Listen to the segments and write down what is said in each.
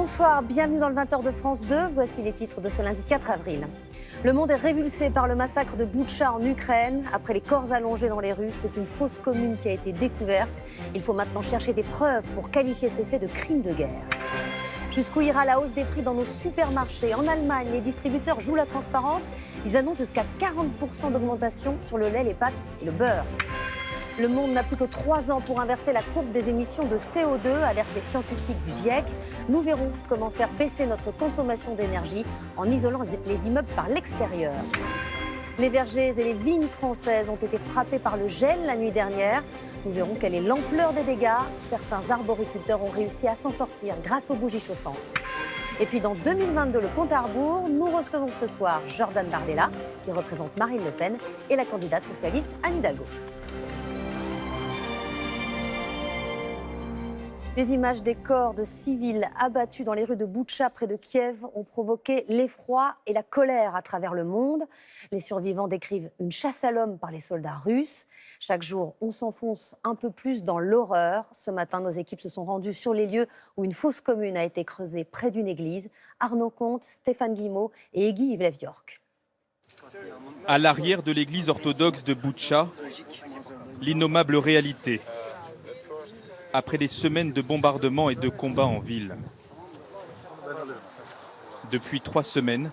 Bonsoir, bienvenue dans le 20h de France 2. Voici les titres de ce lundi 4 avril. Le monde est révulsé par le massacre de Boutcha en Ukraine. Après les corps allongés dans les rues, c'est une fosse commune qui a été découverte. Il faut maintenant chercher des preuves pour qualifier ces faits de crimes de guerre. Jusqu'où ira la hausse des prix dans nos supermarchés? En Allemagne, les distributeurs jouent la transparence. Ils annoncent jusqu'à 40% d'augmentation sur le lait, les pâtes et le beurre. Le monde n'a plus que 3 ans pour inverser la courbe des émissions de CO2, alertent les scientifiques du GIEC. Nous verrons comment faire baisser notre consommation d'énergie en isolant les immeubles par l'extérieur. Les vergers et les vignes françaises ont été frappés par le gel la nuit dernière. Nous verrons quelle est l'ampleur des dégâts. Certains arboriculteurs ont réussi à s'en sortir grâce aux bougies chauffantes. Et puis dans 2022, le compte à rebours, nous recevons ce soir Jordan Bardella, qui représente Marine Le Pen, et la candidate socialiste Anne Hidalgo. Les images des corps de civils abattus dans les rues de Boutcha près de Kiev ont provoqué l'effroi et la colère à travers le monde. Les survivants décrivent une chasse à l'homme par les soldats russes. Chaque jour, on s'enfonce un peu plus dans l'horreur. Ce matin, nos équipes se sont rendues sur les lieux où une fosse commune a été creusée près d'une église. Arnaud Comte, Stéphane Guillemot et Eggy Yves-York. À l'arrière de l'église orthodoxe de Boutcha, l'innommable réalité. Après des semaines de bombardements et de combats en ville. Depuis 3 semaines,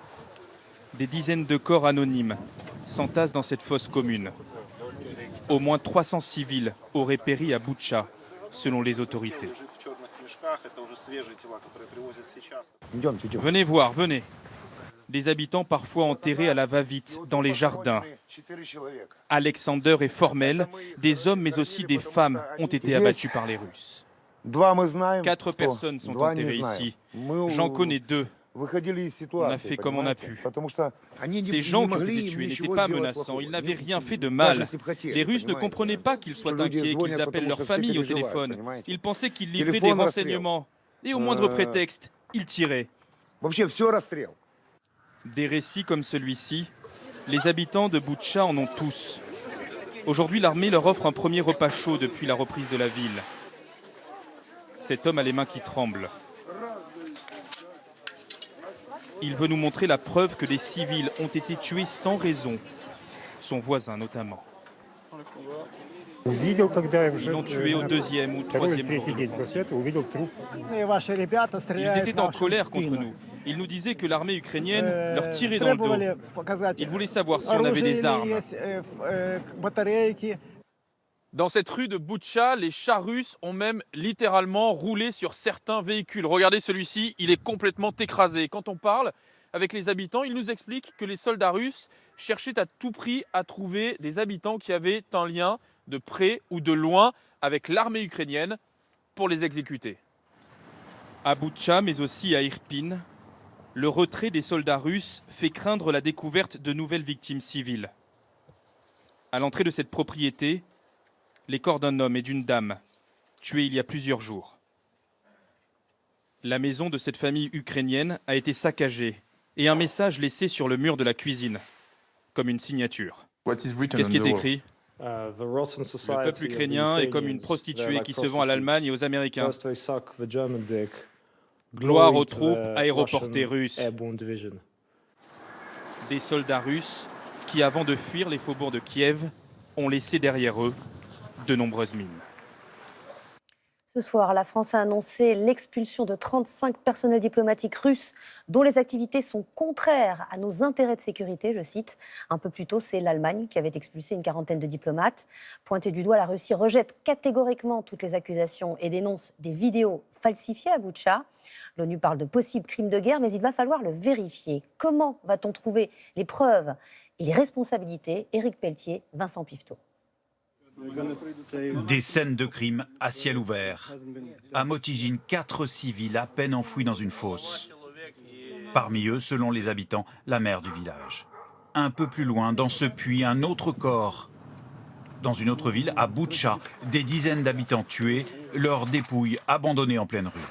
des dizaines de corps anonymes s'entassent dans cette fosse commune. Au moins 300 civils auraient péri à Boutcha, selon les autorités. Venez voir, venez. Des habitants parfois enterrés à la va-vite, dans les jardins. Alexander et Formel, des hommes mais aussi des femmes ont été abattus par les Russes. 4 personnes sont enterrées ici. J'en connais 2. On a fait comme on a pu. Ces gens qui ont été tués n'étaient pas menaçants, ils n'avaient rien fait de mal. Les Russes ne comprenaient pas qu'ils soient inquiets, qu'ils appellent leur famille au téléphone. Ils pensaient qu'ils livraient des renseignements. Et au moindre prétexte, ils tiraient. Des récits comme celui-ci, les habitants de Boutcha en ont tous. Aujourd'hui, l'armée leur offre un premier repas chaud depuis la reprise de la ville. Cet homme a les mains qui tremblent. Il veut nous montrer la preuve que des civils ont été tués sans raison, son voisin notamment. Ils l'ont tué au 2e ou 3e jour de l'offensive. Ils étaient en colère contre nous. Ils nous disaient que l'armée ukrainienne leur tirait dans le dos. Ils voulaient savoir si on avait des armes. Dans cette rue de Boutcha, les chars russes ont même littéralement roulé sur certains véhicules. Regardez celui-ci, il est complètement écrasé. Quand on parle avec les habitants, ils nous expliquent que les soldats russes cherchaient à tout prix à trouver des habitants qui avaient un lien de près ou de loin avec l'armée ukrainienne pour les exécuter. À Boutcha, mais aussi à Irpin, le retrait des soldats russes fait craindre la découverte de nouvelles victimes civiles. À l'entrée de cette propriété, les corps d'un homme et d'une dame, tués il y a plusieurs jours. La maison de cette famille ukrainienne a été saccagée et un message laissé sur le mur de la cuisine, comme une signature. Qu'est-ce qui est écrit ? Le peuple ukrainien est comme une prostituée qui se vend à l'Allemagne et aux Américains. Gloire aux troupes aéroportées russes. Des soldats russes qui, avant de fuir les faubourgs de Kiev, ont laissé derrière eux de nombreuses mines. Ce soir, la France a annoncé l'expulsion de 35 personnels diplomatiques russes dont les activités sont contraires à nos intérêts de sécurité, je cite. Un peu plus tôt, c'est l'Allemagne qui avait expulsé une 40aine de diplomates. Pointée du doigt, la Russie rejette catégoriquement toutes les accusations et dénonce des vidéos falsifiées à Boutcha. L'ONU parle de possibles crimes de guerre, mais il va falloir le vérifier. Comment va-t-on trouver les preuves et les responsabilités? Éric Pelletier, Vincent Pifteau. Des scènes de crimes à ciel ouvert. À Motigine, 4 civils à peine enfouis dans une fosse. Parmi eux, selon les habitants, la mère du village. Un peu plus loin, dans ce puits, un autre corps. Dans une autre ville, à Boutcha, des dizaines d'habitants tués, leurs dépouilles abandonnées en pleine rue.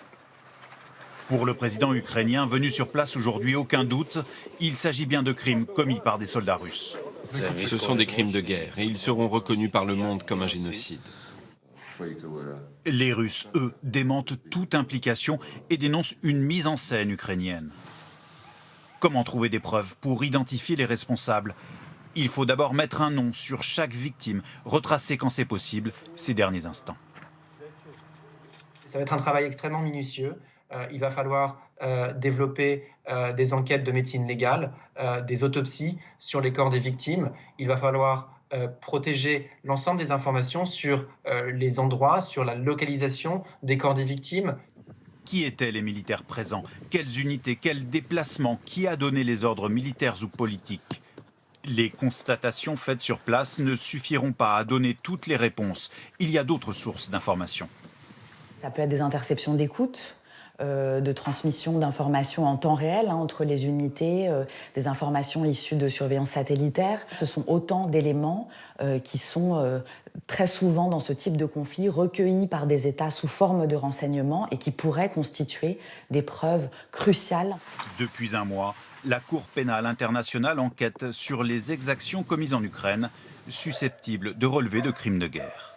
Pour le président ukrainien venu sur place aujourd'hui, aucun doute, il s'agit bien de crimes commis par des soldats russes. Ce sont des crimes de guerre et ils seront reconnus par le monde comme un génocide. Les Russes, eux, démentent toute implication et dénoncent une mise en scène ukrainienne. Comment trouver des preuves pour identifier les responsables? Il faut d'abord mettre un nom sur chaque victime, retracer quand c'est possible ces derniers instants. Ça va être un travail extrêmement minutieux. Il va falloir développer des enquêtes de médecine légale, des autopsies sur les corps des victimes. Il va falloir protéger l'ensemble des informations sur les endroits, sur la localisation des corps des victimes. Qui étaient les militaires présents? Quelles unités? Quels déplacements? Qui a donné les ordres militaires ou politiques? Les constatations faites sur place ne suffiront pas à donner toutes les réponses. Il y a d'autres sources d'informations. Ça peut être des interceptions d'écoute, de transmission d'informations en temps réel entre les unités, des informations issues de surveillance satellitaire. Ce sont autant d'éléments qui sont très souvent dans ce type de conflit recueillis par des États sous forme de renseignements et qui pourraient constituer des preuves cruciales. Depuis un mois, la Cour pénale internationale enquête sur les exactions commises en Ukraine, susceptibles de relever de crimes de guerre.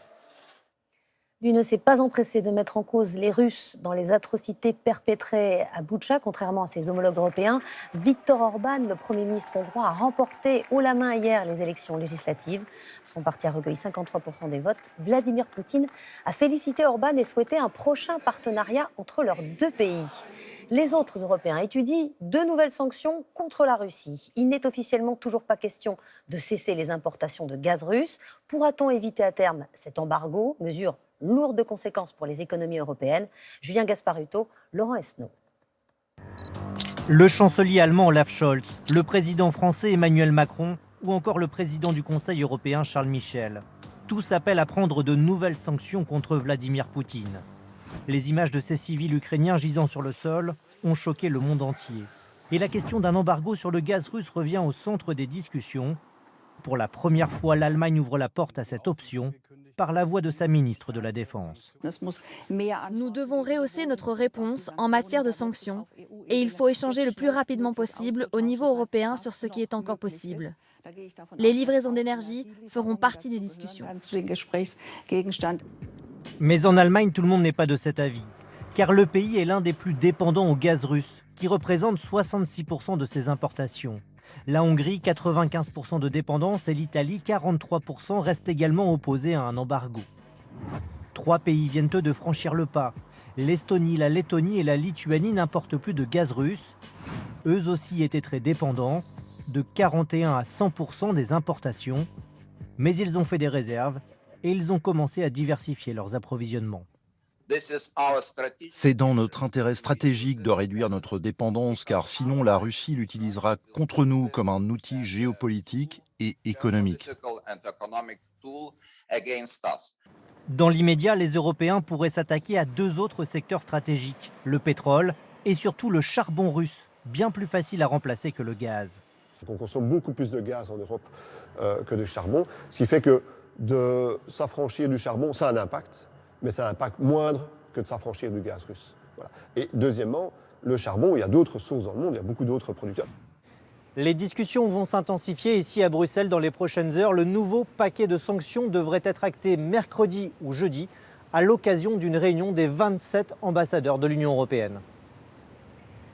Lui ne s'est pas empressé de mettre en cause les Russes dans les atrocités perpétrées à Boutcha, contrairement à ses homologues européens. Viktor Orban, le Premier ministre hongrois, a remporté haut la main hier les élections législatives. Son parti a recueilli 53% des votes. Vladimir Poutine a félicité Orban et souhaité un prochain partenariat entre leurs deux pays. Les autres Européens étudient de nouvelles sanctions contre la Russie. Il n'est officiellement toujours pas question de cesser les importations de gaz russe. Pourra-t-on éviter à terme cet embargo? Mesure lourde de conséquences pour les économies européennes. Julien Gasparuto, Laurent Esnault. Le chancelier allemand Olaf Scholz, le président français Emmanuel Macron ou encore le président du Conseil européen Charles Michel. Tous appellent à prendre de nouvelles sanctions contre Vladimir Poutine. Les images de ces civils ukrainiens gisant sur le sol ont choqué le monde entier. Et la question d'un embargo sur le gaz russe revient au centre des discussions. Pour la première fois, l'Allemagne ouvre la porte à cette option par la voix de sa ministre de la Défense. Nous devons rehausser notre réponse en matière de sanctions et il faut échanger le plus rapidement possible au niveau européen sur ce qui est encore possible. Les livraisons d'énergie feront partie des discussions. Mais en Allemagne, tout le monde n'est pas de cet avis, car le pays est l'un des plus dépendants au gaz russe, qui représente 66% de ses importations. La Hongrie, 95% de dépendance, et l'Italie, 43%, restent également opposés à un embargo. 3 pays viennent eux de franchir le pas. L'Estonie, la Lettonie et la Lituanie n'importent plus de gaz russe. Eux aussi étaient très dépendants, de 41 à 100% des importations. Mais ils ont fait des réserves et ils ont commencé à diversifier leurs approvisionnements. C'est dans notre intérêt stratégique de réduire notre dépendance, car sinon la Russie l'utilisera contre nous comme un outil géopolitique et économique. Dans l'immédiat, les Européens pourraient s'attaquer à 2 autres secteurs stratégiques, le pétrole et surtout le charbon russe, bien plus facile à remplacer que le gaz. On consomme beaucoup plus de gaz en Europe que de charbon, ce qui fait que de s'affranchir du charbon, ça a un impact, mais ça a un impact moindre que de s'affranchir du gaz russe. Voilà. Et deuxièmement, le charbon, il y a d'autres sources dans le monde, il y a beaucoup d'autres producteurs. Les discussions vont s'intensifier ici à Bruxelles dans les prochaines heures. Le nouveau paquet de sanctions devrait être acté mercredi ou jeudi à l'occasion d'une réunion des 27 ambassadeurs de l'Union européenne.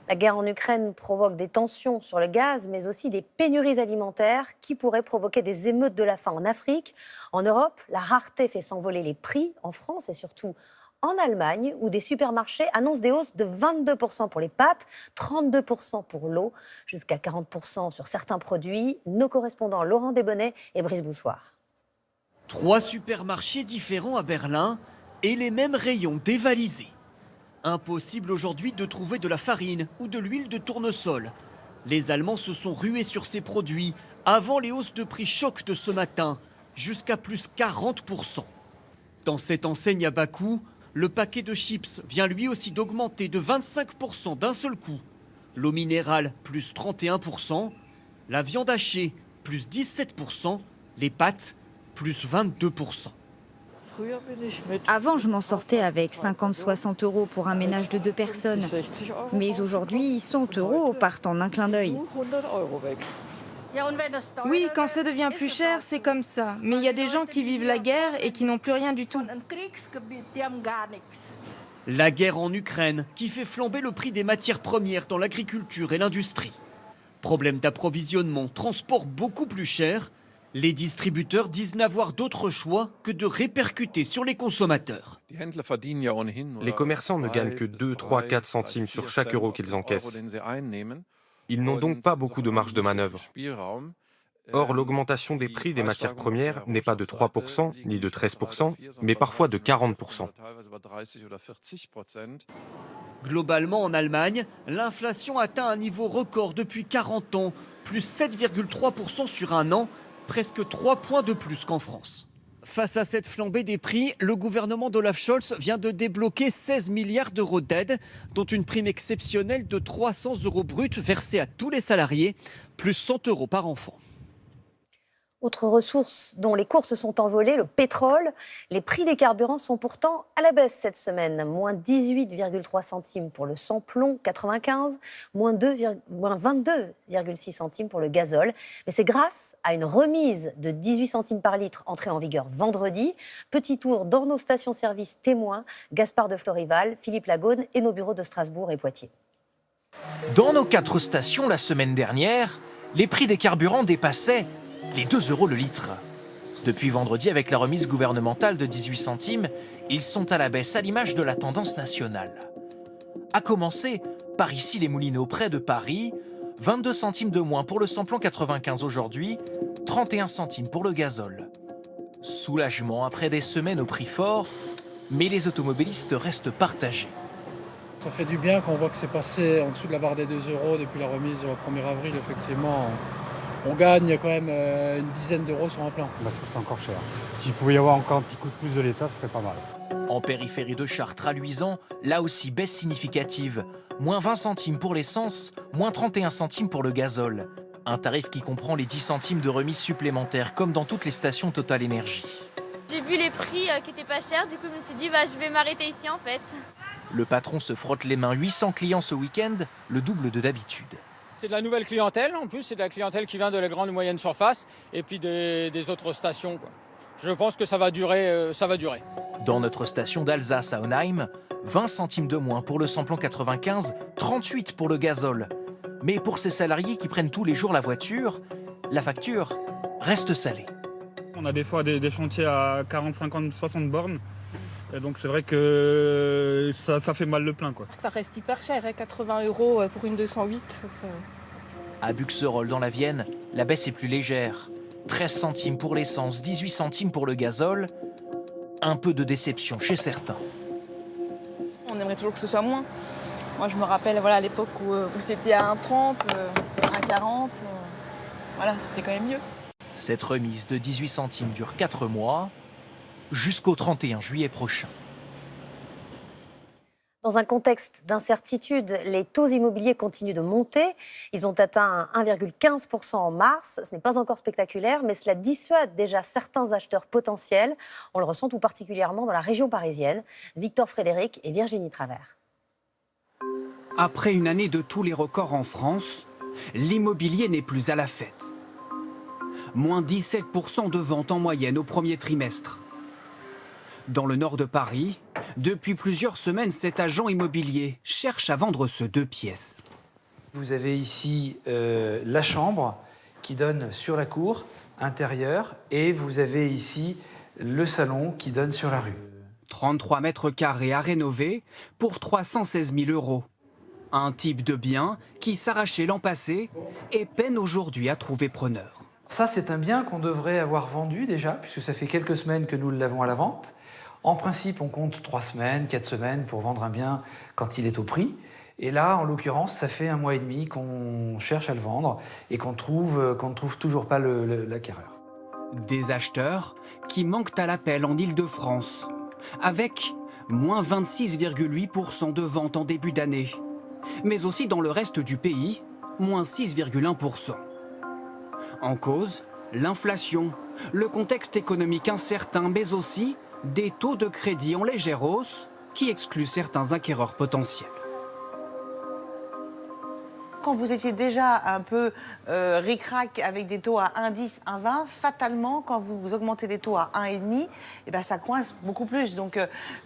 La guerre en Ukraine provoque des tensions sur le gaz, mais aussi des pénuries alimentaires qui pourraient provoquer des émeutes de la faim en Afrique. En Europe, la rareté fait s'envoler les prix. En France et surtout en Allemagne, où des supermarchés annoncent des hausses de 22% pour les pâtes, 32% pour l'eau, jusqu'à 40% sur certains produits. Nos correspondants Laurent Desbonnets et Brice Boussoir. 3 supermarchés différents à Berlin et les mêmes rayons dévalisés. Impossible aujourd'hui de trouver de la farine ou de l'huile de tournesol. Les Allemands se sont rués sur ces produits avant les hausses de prix choc de ce matin, jusqu'à plus 40%. Dans cette enseigne à bas coût, le paquet de chips vient lui aussi d'augmenter de 25% d'un seul coup. L'eau minérale, plus 31%. La viande hachée, plus 17%. Les pâtes, plus 22%. Avant, je m'en sortais avec 50-60 € pour un ménage de 2 personnes. Mais aujourd'hui, 100 € partent en un clin d'œil. Oui, quand ça devient plus cher, c'est comme ça. Mais il y a des gens qui vivent la guerre et qui n'ont plus rien du tout. La guerre en Ukraine qui fait flamber le prix des matières premières dans l'agriculture et l'industrie. Problème d'approvisionnement, transport beaucoup plus cher. Les distributeurs disent n'avoir d'autre choix que de répercuter sur les consommateurs. Les commerçants ne gagnent que 2, 3, 4 centimes sur chaque euro qu'ils encaissent. Ils n'ont donc pas beaucoup de marge de manœuvre. Or, l'augmentation des prix des matières premières n'est pas de 3% ni de 13%, mais parfois de 40%. Globalement, en Allemagne, l'inflation atteint un niveau record depuis 40 ans, plus 7,3% sur un an, presque 3 points de plus qu'en France. Face à cette flambée des prix, le gouvernement d'Olaf Scholz vient de débloquer 16 milliards d'euros d'aide, dont une prime exceptionnelle de 300 € bruts versée à tous les salariés, plus 100 € par enfant. Autre ressource dont les cours se sont envolés, le pétrole. Les prix des carburants sont pourtant à la baisse cette semaine. Moins 18,3 centimes pour le sans-plomb 95, moins 22,6 centimes pour le gazole. Mais c'est grâce à une remise de 18 centimes par litre entrée en vigueur vendredi. Petit tour dans nos stations-service témoins, Gaspard de Florival, Philippe Lagaune et nos bureaux de Strasbourg et Poitiers. Dans nos 4 stations la semaine dernière, les prix des carburants dépassaient les 2 € le litre. Depuis vendredi, avec la remise gouvernementale de 18 centimes, ils sont à la baisse à l'image de la tendance nationale. À commencer par ici les Moulineaux près de Paris, 22 centimes de moins pour le samplon 95 aujourd'hui, 31 centimes pour le gazole. Soulagement après des semaines au prix fort, mais les automobilistes restent partagés. Ça fait du bien quand on voit que c'est passé en dessous de la barre des 2 € depuis la remise au 1er avril, effectivement. On gagne quand même une dizaine d'euros sur un plein. Je trouve ça encore cher. S'il pouvait y avoir encore un petit coup de pouce de l'État, ce serait pas mal. En périphérie de Chartres à Luisan, là aussi baisse significative. Moins 20 centimes pour l'essence, moins 31 centimes pour le gazole. Un tarif qui comprend les 10 centimes de remise supplémentaire, comme dans toutes les stations Total Énergie. J'ai vu les prix qui étaient pas chers, du coup je me suis dit je vais m'arrêter ici en fait. Le patron se frotte les mains, 800 clients ce week-end, le double de d'habitude. C'est de la nouvelle clientèle, en plus c'est de la clientèle qui vient de la grande et moyenne surface et puis des autres stations, quoi. Je pense que ça va durer, Dans notre station d'Alsace à Onheim, 20 centimes de moins pour le samplon 95, 38 pour le gazole. Mais pour ces salariés qui prennent tous les jours la voiture, la facture reste salée. On a des fois des chantiers à 40, 50, 60 bornes. Et donc c'est vrai que ça fait mal le plein, quoi. Ça reste hyper cher, 80 € pour une 208. À Buxerolles dans la Vienne, la baisse est plus légère. 13 centimes pour l'essence, 18 centimes pour le gazole. Un peu de déception chez certains. On aimerait toujours que ce soit moins. Moi je me rappelle à l'époque où c'était à 1,30, 1,40. Voilà, c'était quand même mieux. Cette remise de 18 centimes dure 4 mois. Jusqu'au 31 juillet prochain. Dans un contexte d'incertitude, les taux immobiliers continuent de monter. Ils ont atteint 1,15% en mars. Ce n'est pas encore spectaculaire, mais cela dissuade déjà certains acheteurs potentiels. On le ressent tout particulièrement dans la région parisienne. Victor Frédéric et Virginie Travers. Après une année de tous les records en France, l'immobilier n'est plus à la fête. Moins 17% de ventes en moyenne au premier trimestre. Dans le nord de Paris, depuis plusieurs semaines, cet agent immobilier cherche à vendre ce 2 pièces. Vous avez ici la chambre qui donne sur la cour intérieure et vous avez ici le salon qui donne sur la rue. 33 mètres carrés à rénover pour 316 000 €. Un type de bien qui s'arrachait l'an passé et peine aujourd'hui à trouver preneur. Ça, c'est un bien qu'on devrait avoir vendu déjà, puisque ça fait quelques semaines que nous l'avons à la vente. En principe, on compte 3 semaines, 4 semaines pour vendre un bien quand il est au prix. Et là, en l'occurrence, ça fait 1 mois et demi qu'on cherche à le vendre et qu'on ne trouve toujours pas l'acquéreur. Des acheteurs qui manquent à l'appel en Île-de-France, avec moins 26,8% de ventes en début d'année. Mais aussi dans le reste du pays, moins 6,1%. En cause, l'inflation, le contexte économique incertain, mais aussi des taux de crédit en légère hausse qui excluent certains acquéreurs potentiels. quand vous étiez déjà un peu ric-rac avec des taux à 1,10, 1,20, fatalement, quand vous augmentez les taux à 1,5, eh ben, ça coince beaucoup plus. Donc,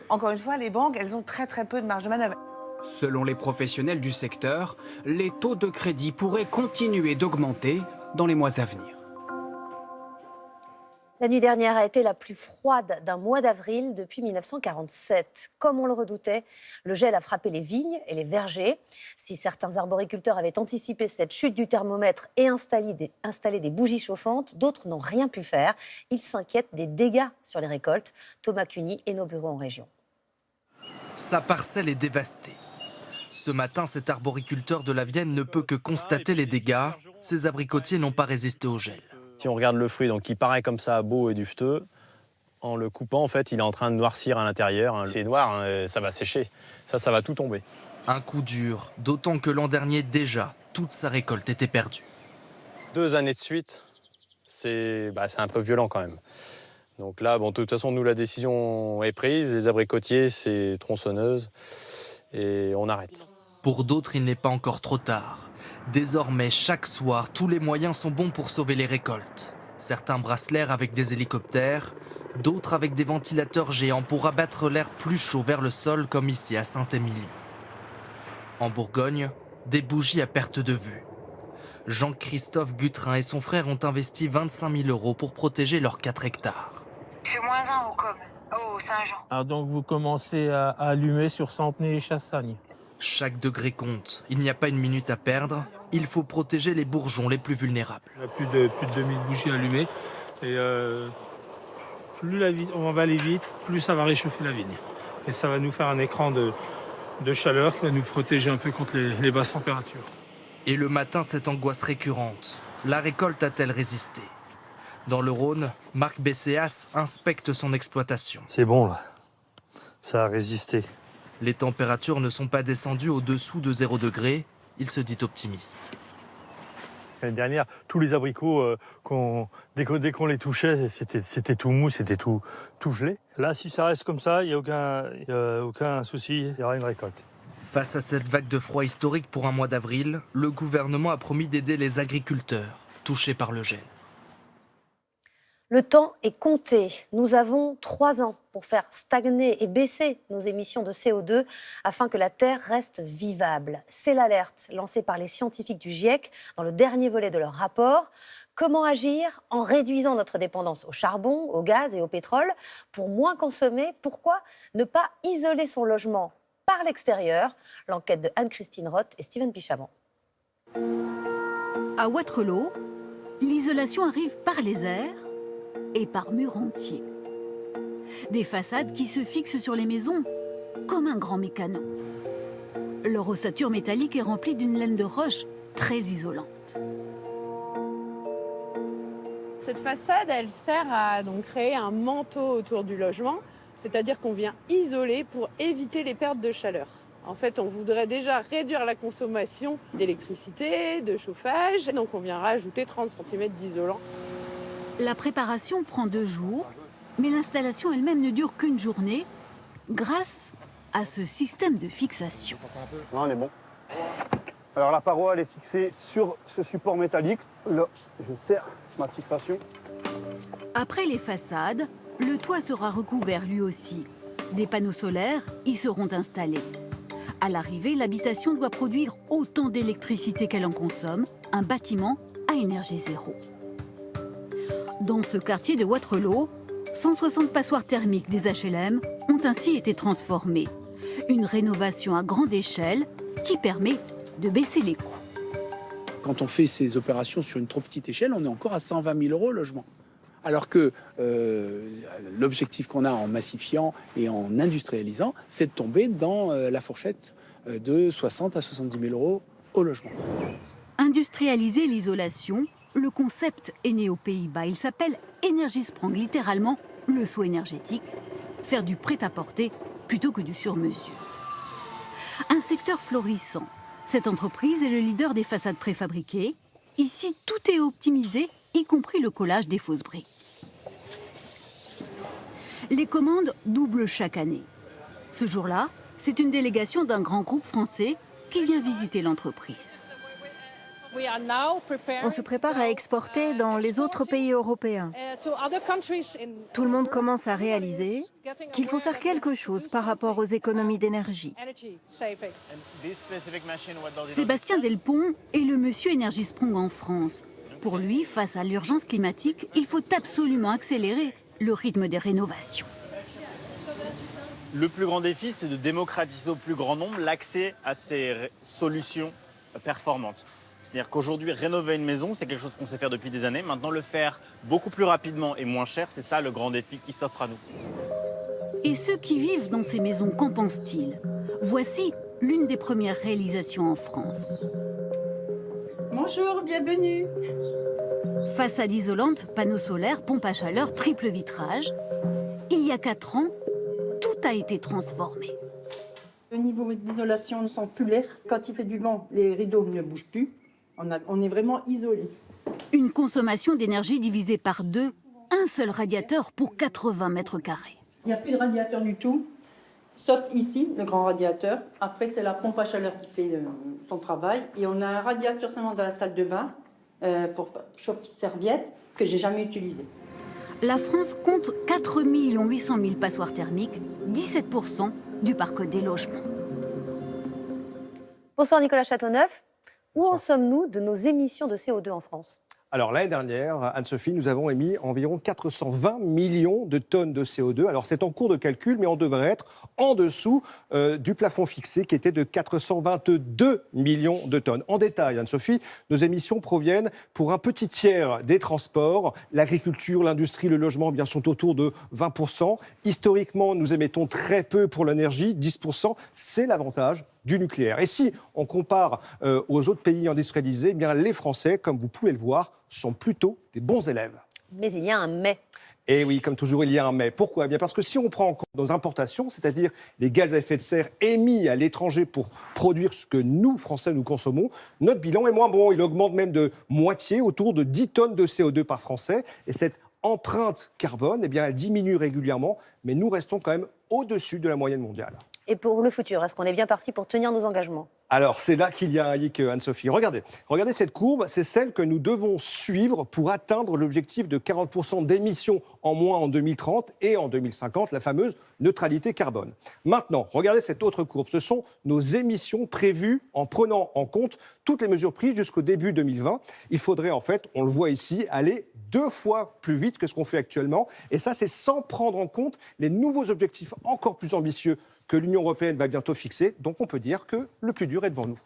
encore une fois, les banques, elles ont très très peu de marge de manœuvre. Selon les professionnels du secteur, les taux de crédit pourraient continuer d'augmenter dans les mois à venir. La nuit dernière a été la plus froide d'un mois d'avril depuis 1947. Comme on le redoutait, le gel a frappé les vignes et les vergers. Si certains arboriculteurs avaient anticipé cette chute du thermomètre et installé des bougies chauffantes, d'autres n'ont rien pu faire. Ils s'inquiètent des dégâts sur les récoltes. Thomas Cuny et nos bureaux en région. Sa parcelle est dévastée. Ce matin, cet arboriculteur de la Vienne ne peut que constater les dégâts. Ses abricotiers n'ont pas résisté au gel. Si on regarde le fruit, donc qui paraît comme ça beau et dufteux, en le coupant, en fait, il est en train de noircir à l'intérieur. C'est noir, ça va sécher. Ça va tout tomber. Un coup dur, d'autant que l'an dernier, déjà, toute sa récolte était perdue. 2 années de suite, c'est un peu violent quand même. Donc là, de toute façon, nous, la décision est prise. Les abricotiers, c'est tronçonneuse. Et on arrête. Pour d'autres, il n'est pas encore trop tard. Désormais, chaque soir, tous les moyens sont bons pour sauver les récoltes. Certains brassent l'air avec des hélicoptères, d'autres avec des ventilateurs géants pour abattre l'air plus chaud vers le sol, comme ici à Saint-Émilion. En Bourgogne, des bougies à perte de vue. Jean-Christophe Gutrin et son frère ont investi 25 000 € pour protéger leurs 4 hectares. C'est -1 au Com, au Saint-Jean. Ah, donc vous commencez à allumer sur Centenay et Chassagne. Chaque degré compte. Il n'y a pas une minute à perdre. Il faut protéger les bourgeons les plus vulnérables. On a plus de 2000 bougies allumées. Et plus on va aller vite, plus ça va réchauffer la vigne. Et ça va nous faire un écran de chaleur qui va nous protéger un peu contre les basses températures. Et le matin, cette angoisse récurrente. La récolte a-t-elle résisté? Dans le Rhône, Marc Besséas inspecte son exploitation. C'est bon là, ça a résisté. Les températures ne sont pas descendues au-dessous de 0 degré. Il se dit optimiste. L'année dernière, tous les abricots, dès qu'on les touchait, c'était tout mou, c'était tout gelé. Là, si ça reste comme ça, il n'y a aucun souci, il y aura une récolte. Face à cette vague de froid historique pour un mois d'avril, le gouvernement a promis d'aider les agriculteurs touchés par le gel. Le temps est compté. Nous avons 3 ans pour faire stagner et baisser nos émissions de CO2 afin que la Terre reste vivable. C'est l'alerte lancée par les scientifiques du GIEC dans le dernier volet de leur rapport. Comment agir en réduisant notre dépendance au charbon, au gaz et au pétrole pour moins consommer? Pourquoi ne pas isoler son logement par l'extérieur? L'enquête de Anne-Christine Roth et Steven Pichamant. À Waterloo, l'isolation arrive par les airs et par murs entiers. Des façades qui se fixent sur les maisons comme un grand mécano. Leur ossature métallique est remplie d'une laine de roche très isolante. Cette façade, elle sert à donc créer un manteau autour du logement, c'est-à-dire qu'on vient isoler pour éviter les pertes de chaleur. En fait, on voudrait déjà réduire la consommation d'électricité, de chauffage, donc on vient rajouter 30 cm d'isolant. La préparation prend 2 jours, mais l'installation elle-même ne dure qu'une journée grâce à ce système de fixation. Non, on est bon. Alors la paroi elle est fixée sur ce support métallique. Là, je serre ma fixation. Après les façades, le toit sera recouvert lui aussi. Des panneaux solaires y seront installés. À l'arrivée, l'habitation doit produire autant d'électricité qu'elle en consomme, un bâtiment à énergie zéro. Dans ce quartier de Waterloo, 160 passoires thermiques des HLM ont ainsi été transformées. Une rénovation à grande échelle qui permet de baisser les coûts. Quand on fait ces opérations sur une trop petite échelle, on est encore à 120 000 € au logement. Alors que l'objectif qu'on a en massifiant et en industrialisant, c'est de tomber dans la fourchette de 60 à 70 000 € au logement. Industrialiser l'isolation, le concept est né aux Pays-Bas. Il s'appelle Energiesprong, littéralement le saut énergétique. Faire du prêt-à-porter plutôt que du sur-mesure. Un secteur florissant. Cette entreprise est le leader des façades préfabriquées. Ici, tout est optimisé, y compris le collage des fausses briques. Les commandes doublent chaque année. Ce jour-là, c'est une délégation d'un grand groupe français qui vient visiter l'entreprise. On se prépare à exporter dans les autres pays européens. Tout le monde commence à réaliser qu'il faut faire quelque chose par rapport aux économies d'énergie. Sébastien Delpont est le monsieur Energy Sprong en France. Pour lui, face à l'urgence climatique, il faut absolument accélérer le rythme des rénovations. Le plus grand défi, c'est de démocratiser au plus grand nombre l'accès à ces solutions performantes. C'est-à-dire qu'aujourd'hui, rénover une maison, c'est quelque chose qu'on sait faire depuis des années. Maintenant, le faire beaucoup plus rapidement et moins cher, c'est ça le grand défi qui s'offre à nous. Et ceux qui vivent dans ces maisons, qu'en pensent-ils? Voici l'une des premières réalisations en France. Bonjour, bienvenue. Façade isolante, panneaux solaires, pompe à chaleur, triple vitrage. Il y a 4 ans, tout a été transformé. Au niveau d'isolation, on sent plus l'air. Quand il fait du vent, les rideaux ne bougent plus. On est vraiment isolé. Une consommation d'énergie divisée par 2, un seul radiateur pour 80 mètres carrés. Il n'y a plus de radiateur du tout, sauf ici, le grand radiateur. Après, c'est la pompe à chaleur qui fait son travail. Et on a un radiateur seulement dans la salle de bain pour chauffe-serviette que j'ai jamais utilisé. La France compte 4 800 000 passoires thermiques, 17% du parc des logements. Bonsoir Nicolas Châteauneuf. Où en sommes-nous de nos émissions de CO2 en France? Alors l'année dernière, Anne-Sophie, nous avons émis environ 420 millions de tonnes de CO2. Alors c'est en cours de calcul, mais on devrait être en dessous du plafond fixé qui était de 422 millions de tonnes. En détail, Anne-Sophie, nos émissions proviennent pour un petit tiers des transports. L'agriculture, l'industrie, le logement bien, sont autour de 20%. Historiquement, nous émettons très peu pour l'énergie, 10%. C'est l'avantage du nucléaire. Et si on compare aux autres pays industrialisés, eh bien, les Français, comme vous pouvez le voir, sont plutôt des bons élèves. Mais il y a un mais. Et oui, comme toujours, il y a un mais. Pourquoi? Eh bien parce que si on prend en compte nos importations, c'est-à-dire les gaz à effet de serre émis à l'étranger pour produire ce que nous, Français, nous consommons, notre bilan est moins bon. Il augmente même de moitié, autour de 10 tonnes de CO2 par Français. Et cette empreinte carbone, eh bien, elle diminue régulièrement, mais nous restons quand même au-dessus de la moyenne mondiale. Et pour le futur, est-ce qu'on est bien parti pour tenir nos engagements? Alors, c'est là qu'il y a un hic, Anne-Sophie. Regardez cette courbe, c'est celle que nous devons suivre pour atteindre l'objectif de 40% d'émissions en moins en 2030 et en 2050, la fameuse neutralité carbone. Maintenant, regardez cette autre courbe. Ce sont nos émissions prévues en prenant en compte toutes les mesures prises jusqu'au début 2020. Il faudrait, en fait, on le voit ici, aller 2 fois plus vite que ce qu'on fait actuellement. Et ça, c'est sans prendre en compte les nouveaux objectifs encore plus ambitieux que l'Union européenne va bientôt fixer. Donc on peut dire que le plus dur est devant nous.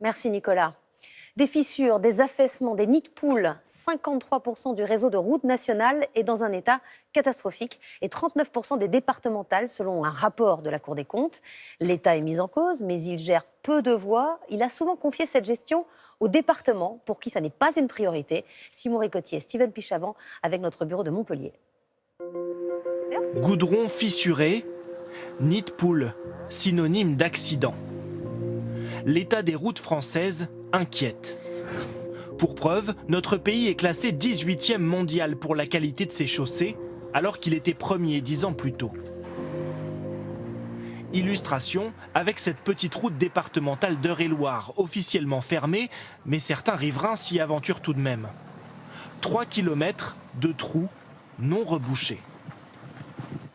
Merci Nicolas. Des fissures, des affaissements, des nids de poules. 53% du réseau de routes nationales est dans un état catastrophique et 39% des départementales, selon un rapport de la Cour des comptes. L'État est mis en cause, mais il gère peu de voies. Il a souvent confié cette gestion aux départements, pour qui ça n'est pas une priorité. Simon Ricotier et Steven Pichavant avec notre bureau de Montpellier. Merci. Goudron fissuré, nid de poule, synonyme d'accident. L'état des routes françaises inquiète. Pour preuve, notre pays est classé 18e mondial pour la qualité de ses chaussées, alors qu'il était premier 10 ans plus tôt. Illustration avec cette petite route départementale d'Eure-et-Loir, officiellement fermée, mais certains riverains s'y aventurent tout de même. 3 km de trous non rebouchés.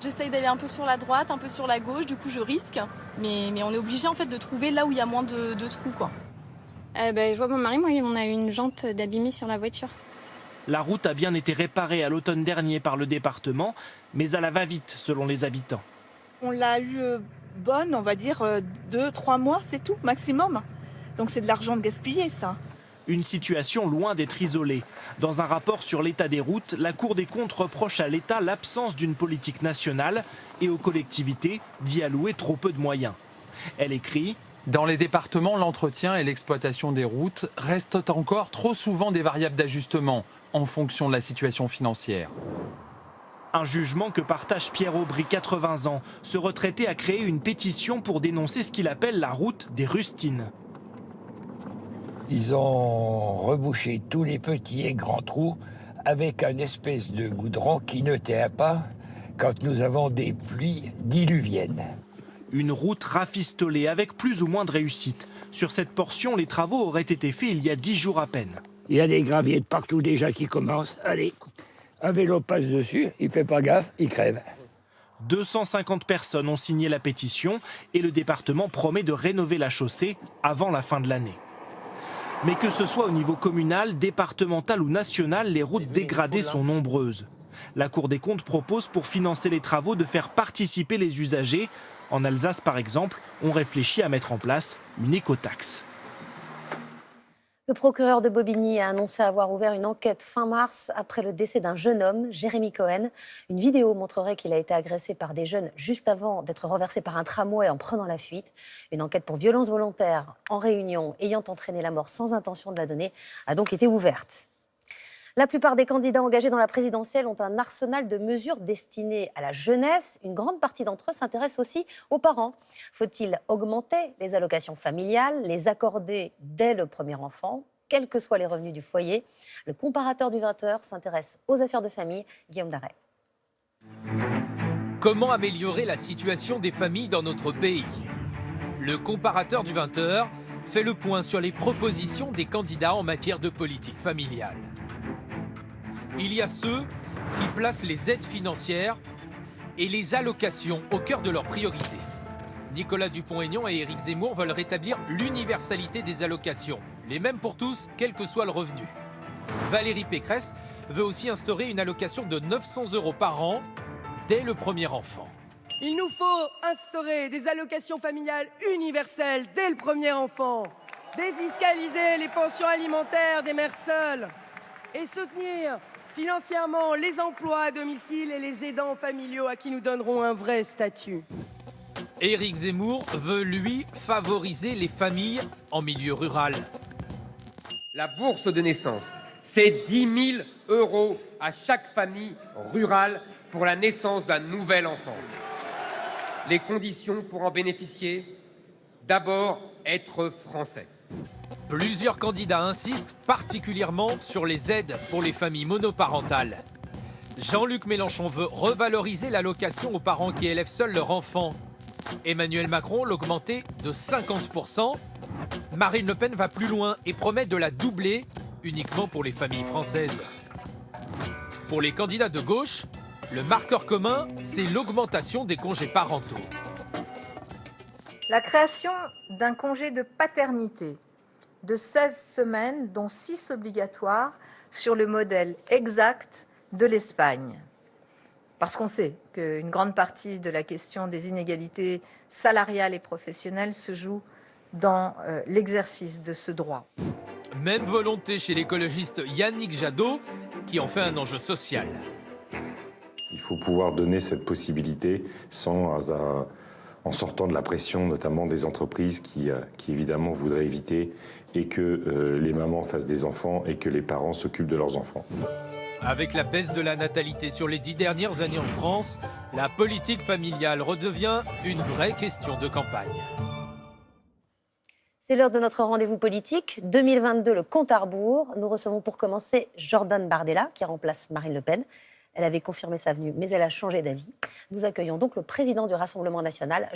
J'essaye d'aller un peu sur la droite, un peu sur la gauche, du coup je risque, mais on est obligé en fait de trouver là où il y a moins de trous, quoi. Je vois mon mari, moi on a une jante d'abîmée sur la voiture. La route a bien été réparée à l'automne dernier par le département, mais à la va-vite selon les habitants. On l'a eu bonne, on va dire 2-3 mois, c'est tout, maximum. Donc c'est de l'argent gaspillé, ça. Une situation loin d'être isolée. Dans un rapport sur l'état des routes, la Cour des comptes reproche à l'État l'absence d'une politique nationale et aux collectivités d'y allouer trop peu de moyens. Elle écrit: dans les départements, l'entretien et l'exploitation des routes restent encore trop souvent des variables d'ajustement en fonction de la situation financière. Un jugement que partage Pierre Aubry, 80 ans. Ce retraité a créé une pétition pour dénoncer ce qu'il appelle la route des rustines. Ils ont rebouché tous les petits et grands trous avec un espèce de goudron qui ne tient pas quand nous avons des pluies diluviennes. Une route rafistolée avec plus ou moins de réussite. Sur cette portion, les travaux auraient été faits il y a 10 jours à peine. Il y a des graviers de partout déjà qui commencent. Allez, un vélo passe dessus, il fait pas gaffe, il crève. 250 personnes ont signé la pétition et le département promet de rénover la chaussée avant la fin de l'année. Mais que ce soit au niveau communal, départemental ou national, les routes dégradées sont nombreuses. La Cour des comptes propose pour financer les travaux de faire participer les usagers. En Alsace, par exemple, on réfléchit à mettre en place une écotaxe. Le procureur de Bobigny a annoncé avoir ouvert une enquête fin mars après le décès d'un jeune homme, Jérémy Cohen. Une vidéo montrerait qu'il a été agressé par des jeunes juste avant d'être renversé par un tramway en prenant la fuite. Une enquête pour violence volontaire en réunion ayant entraîné la mort sans intention de la donner a donc été ouverte. La plupart des candidats engagés dans la présidentielle ont un arsenal de mesures destinées à la jeunesse. Une grande partie d'entre eux s'intéressent aussi aux parents. Faut-il augmenter les allocations familiales, les accorder dès le premier enfant, quels que soient les revenus du foyer? Le comparateur du 20h s'intéresse aux affaires de famille. Guillaume Darey. Comment améliorer la situation des familles dans notre pays? Le comparateur du 20h fait le point sur les propositions des candidats en matière de politique familiale. Il y a ceux qui placent les aides financières et les allocations au cœur de leurs priorités. Nicolas Dupont-Aignan et Éric Zemmour veulent rétablir l'universalité des allocations, les mêmes pour tous, quel que soit le revenu. Valérie Pécresse veut aussi instaurer une allocation de 900 € par an dès le premier enfant. Il nous faut instaurer des allocations familiales universelles dès le premier enfant, défiscaliser les pensions alimentaires des mères seules et soutenir financièrement les emplois à domicile et les aidants familiaux à qui nous donnerons un vrai statut. Éric Zemmour veut, lui, favoriser les familles en milieu rural. La bourse de naissance, c'est 10 000 € à chaque famille rurale pour la naissance d'un nouvel enfant. Les conditions pour en bénéficier, d'abord être français. Plusieurs candidats insistent particulièrement sur les aides pour les familles monoparentales. Jean-Luc Mélenchon veut revaloriser l'allocation aux parents qui élèvent seuls leur enfant. Emmanuel Macron l'augmenter de 50%. Marine Le Pen va plus loin et promet de la doubler uniquement pour les familles françaises. Pour les candidats de gauche, le marqueur commun, c'est l'augmentation des congés parentaux. La création d'un congé de paternité de 16 semaines, dont 6 obligatoires, sur le modèle exact de l'Espagne. Parce qu'on sait qu'une grande partie de la question des inégalités salariales et professionnelles se joue dans l'exercice de ce droit. Même volonté chez l'écologiste Yannick Jadot, qui en fait un enjeu social. Il faut pouvoir donner cette possibilité en sortant de la pression notamment des entreprises qui évidemment voudraient éviter et que les mamans fassent des enfants et que les parents s'occupent de leurs enfants. Avec la baisse de la natalité sur les 10 dernières années en France, la politique familiale redevient une vraie question de campagne. C'est l'heure de notre rendez-vous politique. 2022, le compte à rebours. Nous recevons pour commencer Jordan Bardella, qui remplace Marine Le Pen. Elle avait confirmé sa venue, mais elle a changé d'avis. Nous accueillons donc le président du Rassemblement national,